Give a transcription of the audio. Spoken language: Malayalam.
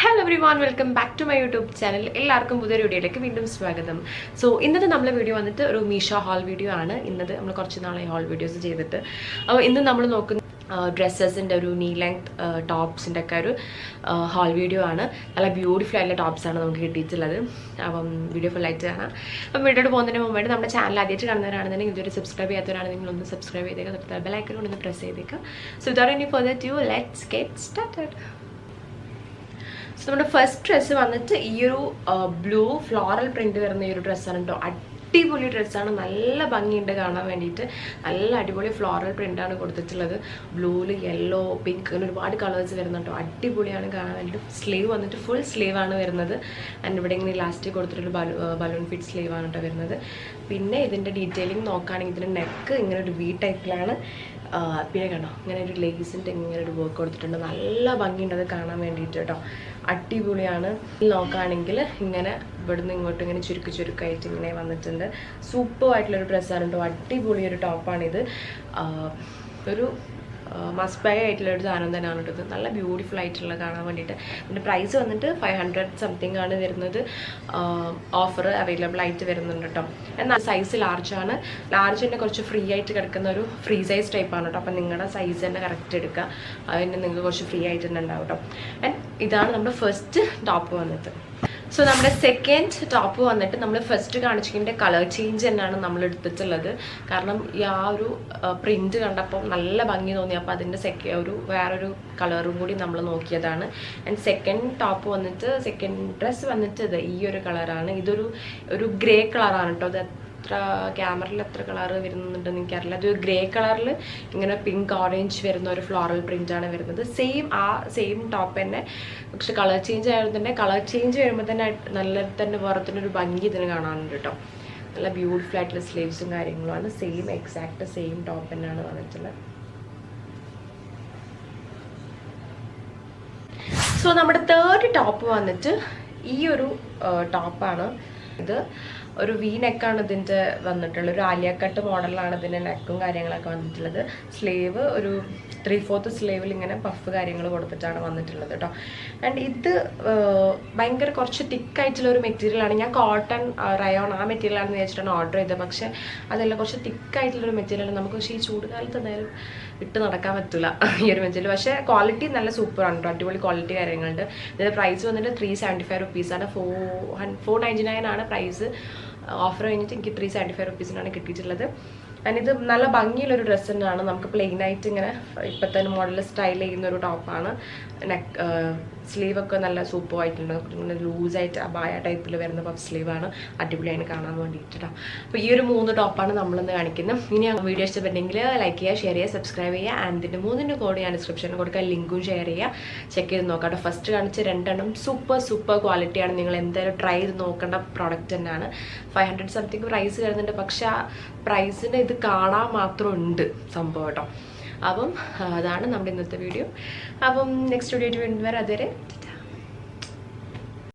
Hello everyone, welcome back to my YouTube channel. എല്ലാവർക്കും പുതിയൊരു വീഡിയോയിലേക്ക് വീണ്ടും സ്വാഗതം. സോ ഇന്നത്തെ നമ്മളെ വീഡിയോ വന്നിട്ട് ഒരു മീഷോ ഹാൾ വീഡിയോ ആണ്. ഇന്നത്തെ നമ്മൾ കുറച്ച് നാളെ ഹാൾ വീഡിയോസ് ചെയ്തിട്ട്. അപ്പോൾ ഇന്ന് നമ്മൾ നോക്കുന്ന ഡ്രസ്സസിൻ്റെ ഒരു നീ ലെങ്ത് ടോപ്സിൻ്റെ ഒക്കെ ഒരു ഹാൾ വീഡിയോ ആണ്. നല്ല ബ്യൂട്ടിഫുൾ ആയിട്ടുള്ള ടോപ്സാണ് നമുക്ക് കിട്ടിയിട്ടുള്ളത്. അപ്പം വീഡിയോ ഫുള്ളായിട്ട് കാണാം. അപ്പം വീഡിയോയിൽ പോകുന്നതിന് മുമ്പായിട്ട് നമ്മുടെ ചാനൽ ആദ്യമായിട്ട് കാണുന്നവരാണെന്നുണ്ടെങ്കിൽ ഇതൊരു സബ്സ്ക്രൈബ് ചെയ്യാത്തവരാണെങ്കിൽ ഒന്ന് സബ്സ്ക്രൈബ് ചെയ്തേക്കുക, ബെൽ ഐക്കൺ ഒന്ന് പ്രസ് ചെയ്തേക്കുക. So without any further ado, let's get started. So നമ്മുടെ ഫസ്റ്റ് ഡ്രസ്സ് വന്നിട്ട് ഈ ഒരു ബ്ലൂ ഫ്ലോറൽ പ്രിന്റ് വരുന്ന ഈ ഒരു ഡ്രസ്സാണ് കേട്ടോ. അടിപൊളി ഡ്രസ്സാണ്, നല്ല ഭംഗിയുണ്ട് കാണാൻ വേണ്ടിയിട്ട്. നല്ല അടിപൊളി ഫ്ലോറൽ പ്രിൻ്റാണ് കൊടുത്തിട്ടുള്ളത്. ബ്ലൂവിൽ യെല്ലോ, പിങ്ക് അങ്ങനെ ഒരുപാട് കളേഴ്സ് വരുന്നുണ്ടോ. അടിപൊളിയാണ് കാണാൻ വേണ്ടിയിട്ട്. സ്ലീവ് വന്നിട്ട് ഫുൾ സ്ലീവാണ് വരുന്നത്. ആൻഡ് ഇവിടെ ഇങ്ങനെ ഇലാസ്റ്റിക് കൊടുത്തിട്ടൊരു ബലൂൺ ഫിറ്റ് സ്ലീവാണ് കേട്ടോ വരുന്നത്. പിന്നെ ഇതിൻ്റെ ഡീറ്റെയിലിംഗ് നോക്കുകയാണെങ്കിൽ ഇതിൻ്റെ നെക്ക് ഇങ്ങനെ ഒരു വി ടൈപ്പിലാണ്. പിന്നെ കണ്ടോ ഇങ്ങനെ ഒരു ലേസിൻ്റെ ഇങ്ങനെ ഒരു വർക്ക് കൊടുത്തിട്ടുണ്ട്. നല്ല ഭംഗിയുണ്ട് അത് കാണാൻ വേണ്ടിയിട്ട് കേട്ടോ. അടിപൊളിയാണ്. നോക്കുകയാണെങ്കിൽ ഇങ്ങനെ ഇവിടുന്ന് ഇങ്ങോട്ട് ഇങ്ങനെ ചുരുക്കായിട്ട് ഇങ്ങനെ വന്നിട്ടുണ്ട്. സൂപ്പർ ആയിട്ടുള്ളൊരു ഡ്രസ്സാണ് കേട്ടോ. അടിപൊളി ഒരു ടോപ്പാണിത്. ഒരു മസ്റ്റ് ബൈ ആയിട്ടുള്ളൊരു സാധനം തന്നെയാണ് കേട്ടത്. നല്ല ബ്യൂട്ടിഫുൾ ആയിട്ടുള്ള കാണാൻ വേണ്ടിയിട്ട്. ഇതിൻ്റെ പ്രൈസ് വന്നിട്ട് 500 സംതിങ് ആണ് വരുന്നത്. ഓഫർ അവൈലബിൾ ആയിട്ട് വരുന്നുണ്ട് കേട്ടോ. എന്നാൽ സൈസ് ലാർജാണ്. ലാർജ് തന്നെ കുറച്ച് ഫ്രീ ആയിട്ട് കിടക്കുന്ന ഒരു ഫ്രീ സൈസ് ടൈപ്പാണ് കേട്ടോ. അപ്പം നിങ്ങളുടെ സൈസ് തന്നെ കറക്റ്റ് എടുക്കുക. അതിന് നിങ്ങൾക്ക് കുറച്ച് ഫ്രീ ആയിട്ട് തന്നെ ഉണ്ടാവും കേട്ടോ. ആൻഡ് ഇതാണ് നമ്മുടെ ഫസ്റ്റ് ടോപ്പ് വന്നിട്ട്. സോ നമ്മുടെ സെക്കൻഡ് ടോപ്പ് വന്നിട്ട് നമ്മൾ ഫസ്റ്റ് കാണിച്ചതിൻ്റെ കളർ ചേഞ്ച് തന്നെയാണ് നമ്മൾ എടുത്തിട്ടുള്ളത്. കാരണം ഈ ആ ഒരു പ്രിൻറ്റ് കണ്ടപ്പോൾ നല്ല ഭംഗി തോന്നി. അപ്പോൾ അതിൻ്റെ വേറൊരു കളറും കൂടി നമ്മൾ നോക്കിയതാണ്. ആൻഡ് സെക്കൻഡ് ടോപ്പ് വന്നിട്ട് സെക്കൻഡ് ഡ്രസ്സ് വന്നിട്ട് ഇത് ഈ ഒരു കളറാണ്. ഒരു ഗ്രേ കളറാണ് കേട്ടോ. അത് എത്ര ക്യാമറയിൽ എത്ര കളർ വരുന്നുണ്ടെന്ന് എനിക്കറിയില്ല. അത് ഗ്രേ കളറിൽ ഇങ്ങനെ പിങ്ക് ഓറഞ്ച് വരുന്ന ഒരു ഫ്ലോറൽ പ്രിൻ്റാണ് വരുന്നത്. സെയിം ടോപ്പ് തന്നെ, പക്ഷെ കളർ ചേഞ്ച് ആയതുകൊണ്ട് തന്നെ കളർ ചേഞ്ച് വരുമ്പോൾ തന്നെ നല്ല തന്നെ വേറെ തന്നെ ഒരു ഭംഗി ഇതിന് കാണാനുണ്ട് കേട്ടോ. നല്ല ബ്യൂട്ടിഫുൾ ആയിട്ടുള്ള സ്ലീവ്സും കാര്യങ്ങളുമാണ്. എക്സാക്ട് സെയിം ടോപ്പ് തന്നെയാണ് വന്നിട്ടുള്ളത്. സോ നമ്മുടെ തേർഡ് ടോപ്പ് വന്നിട്ട് ഈ ഒരു ടോപ്പാണ്. ഇത് ഒരു വി നെക്കാണ് ഇതിൻ്റെ വന്നിട്ടുള്ളത്. ഒരു ആലിയ കട്ട് മോഡലാണ് ഇതിൻ്റെ നെക്കും കാര്യങ്ങളൊക്കെ വന്നിട്ടുള്ളത്. സ്ലീവ് ഒരു 3/4 സ്ലീവിൽ ഇങ്ങനെ പഫ് കാര്യങ്ങൾ കൊടുത്തിട്ടാണ് വന്നിട്ടുള്ളത് കേട്ടോ. ആൻഡ് ഇത് ഭയങ്കര കുറച്ച് തിക്കായിട്ടുള്ള ഒരു മെറ്റീരിയലാണ്. ഞാൻ കോട്ടൺ റയോൺ ആ മെറ്റീരിയലാണെന്ന് വിചാരിച്ചിട്ടാണ് ഓർഡർ ചെയ്തത്. പക്ഷെ അതല്ല, കുറച്ച് തിക്കായിട്ടുള്ളൊരു മെറ്റീരിയലാണ്. നമുക്ക് പക്ഷേ ഈ ചൂടുകാലത്ത് എന്തായാലും ഇട്ട് നടക്കാൻ പറ്റില്ല ഈ ഒരു മെറ്റീരിയൽ. പക്ഷേ ക്വാളിറ്റി നല്ല സൂപ്പറാണ് കേട്ടോ. അടിപൊളി ക്വാളിറ്റി കാര്യങ്ങളുണ്ട്. ഇതിൻ്റെ പ്രൈസ് വന്നിട്ട് 375 റുപ്പീസാണ്. 499 ആണ് പ്രൈസ്. ഓഫർ കഴിഞ്ഞിട്ട് എനിക്ക് 375 റുപ്പീസിനാണ് കിട്ടിയിട്ടുള്ളത്. ആൻഡ് ഇത് നല്ല ഭംഗിയുള്ളൊരു ഡ്രസ്സ് തന്നെയാണ്. നമുക്ക് പ്ലെയിൻ ആയിട്ട് ഇങ്ങനെ ഇപ്പോഴത്തെ മോഡൽ സ്റ്റൈൽ ചെയ്യുന്ന ഒരു ടോപ്പാണ്. സ്ലീവൊക്കെ നല്ല സൂപ്പർ ആയിട്ടുണ്ട്. ഇങ്ങനെ ലൂസായിട്ട് അബായ ടൈപ്പിൽ വരുന്ന പഫ് സ്ലീവാണ്. അടിപൊളിയാണ് കാണാൻ വേണ്ടിയിട്ട് കേട്ടോ. അപ്പോൾ ഈ ഒരു 3 ടോപ്പാണ് നമ്മളിന്ന് കാണിക്കുന്നത്. ഇനി വീഡിയോ ഇഷ്ടപ്പെട്ടെങ്കിൽ ലൈക്ക് ചെയ്യുക, ഷെയർ ചെയ്യുക, സബ്സ്ക്രൈബ് ചെയ്യുക. ആൻഡ് ഇതിൻ്റെ 3ൻ്റെ കോഡ് ഞാൻ ഡിസ്ക്രിപ്ഷനിൽ കൊടുക്കുക. ലിങ്കും ഷെയർ ചെയ്യുക. ചെക്ക് ചെയ്ത് നോക്കാം കേട്ടോ. ഫസ്റ്റ് കാണിച്ച 2 സൂപ്പർ ക്വാളിറ്റിയാണ്. നിങ്ങൾ എന്തായാലും ട്രൈ ചെയ്ത് നോക്കേണ്ട പ്രോഡക്റ്റ് തന്നെയാണ്. 500 സംതിങ് പ്രൈസ് വരുന്നുണ്ട്. പക്ഷെ ആ പ്രൈസിന് ഇത് കാണാൻ മാത്രം ഉണ്ട് സംഭവം കേട്ടോ. അപ്പം അതാണ് നമ്മുടെ ഇന്നത്തെ വീഡിയോ. അപ്പം നെക്സ്റ്റ് വീഡിയോ വീണ്ടും വരെ. അതുവരെ